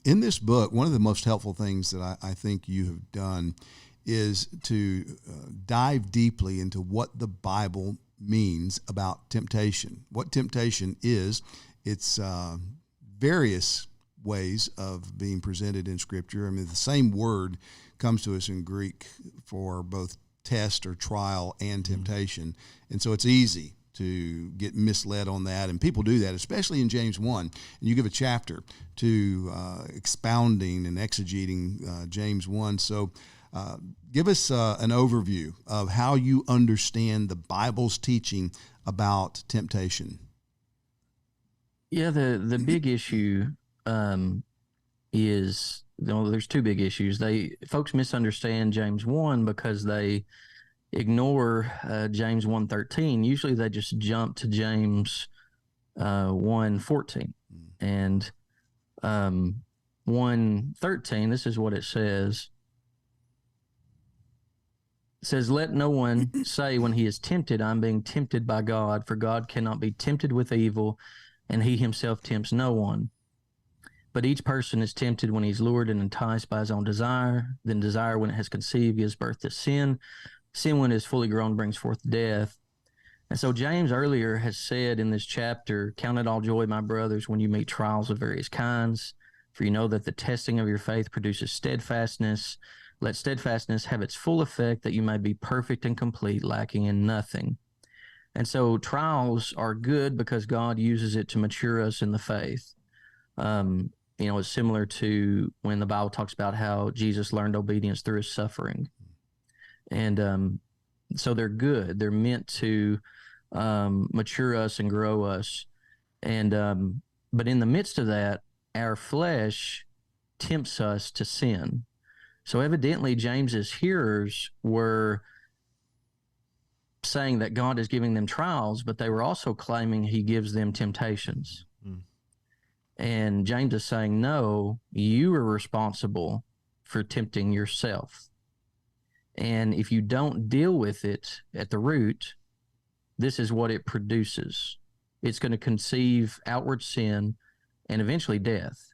In this book, one of the most helpful things that I think you have done is to dive deeply into what the Bible means about temptation. What temptation is, it's various ways of being presented in Scripture. I mean, the same word comes to us in Greek for both test or trial and temptation. And so it's easy to get misled on that. And people do that, especially in James 1. And you give a chapter to expounding and exegeting James 1. So give us an overview of how you understand the Bible's teaching about temptation. Yeah, the big issue is, there's two big issues. Folks misunderstand James 1 because they ignore James 1:13. Usually they just jump to James 1:14. And 1:13, this is what it says. It says, "Let no one say when he is tempted, I'm being tempted by God, for God cannot be tempted with evil, and he himself tempts no one. But each person is tempted when he's lured and enticed by his own desire. Then desire, when it has conceived, gives birth to sin. Sin, when it is fully grown, brings forth death." And so James earlier has said in this chapter, "Count it all joy, my brothers, when you meet trials of various kinds, for you know that the testing of your faith produces steadfastness. Let steadfastness have its full effect, that you may be perfect and complete, lacking in nothing." And so trials are good because God uses it to mature us in the faith. It's similar to when the Bible talks about how Jesus learned obedience through his suffering. And so they're good. They're meant to mature us and grow us. And but in the midst of that, our flesh tempts us to sin. So evidently James's hearers were saying that God is giving them trials, but they were also claiming he gives them temptations. And James is saying, no, you are responsible for tempting yourself. And if you don't deal with it at the root, this is what it produces. It's going to conceive outward sin and eventually death.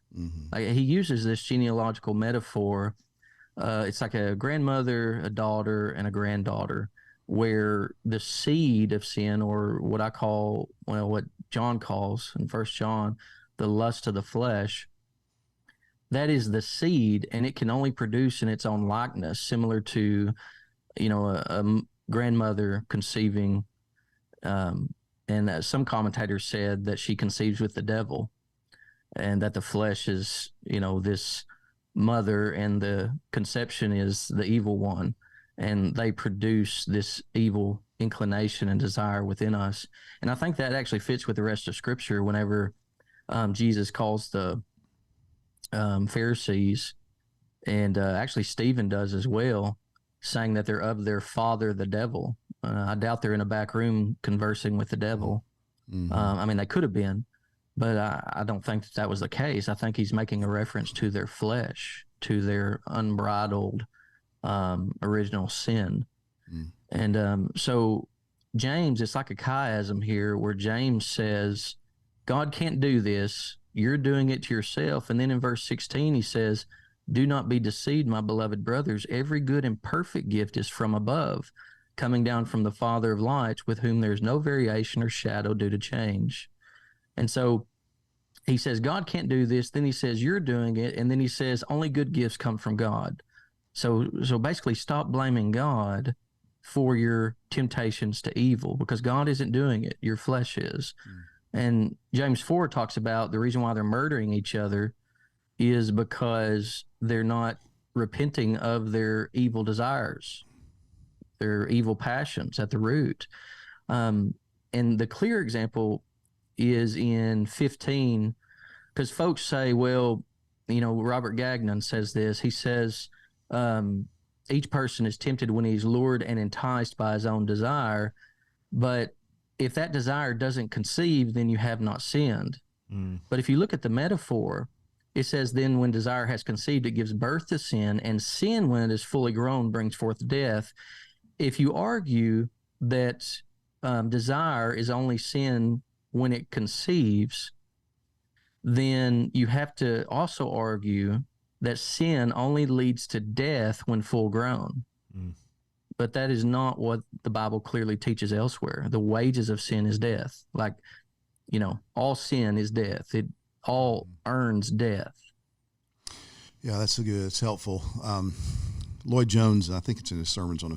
He uses this genealogical metaphor. It's like a grandmother, a daughter, and a granddaughter, where the seed of sin, or what John calls in 1 John, the lust of the flesh, that is the seed, and it can only produce in its own likeness, similar to, a grandmother conceiving. And some commentators said that she conceives with the devil, and that the flesh is, this mother, and the conception is the evil one, and they produce this evil inclination and desire within us. And I think that actually fits with the rest of Scripture whenever Jesus calls the Pharisees, and actually Stephen does as well, saying that they're of their father, the devil. I doubt they're in a back room conversing with the devil. They could have been, but I don't think that was the case. I think he's making a reference to their flesh, to their unbridled original sin. And so James, it's like a chiasm here, where James says, God can't do this. You're doing it to yourself. And then in verse 16, he says, "Do not be deceived, my beloved brothers. Every good and perfect gift is from above, coming down from the Father of lights, with whom there's no variation or shadow due to change." And so he says, God can't do this. Then he says, you're doing it. And then he says, only good gifts come from God. So basically, stop blaming God for your temptations to evil, because God isn't doing it. Your flesh is. And James 4 talks about the reason why they're murdering each other is because they're not repenting of their evil desires, their evil passions at the root. And the clear example is in 15, because folks say, well, Robert Gagnon says this. He says, each person is tempted when he's lured and enticed by his own desire. But if that desire doesn't conceive, then you have not sinned. But if you look at the metaphor, it says, then when desire has conceived, it gives birth to sin, and sin, when it is fully grown, brings forth death. If you argue that desire is only sin when it conceives, then you have to also argue that sin only leads to death when full grown. Mm. But that is not what the Bible clearly teaches elsewhere. The wages of sin is death. Like, all sin is death. It all earns death. Yeah, that's good. It's helpful. Lloyd Jones, I think it's in his sermons on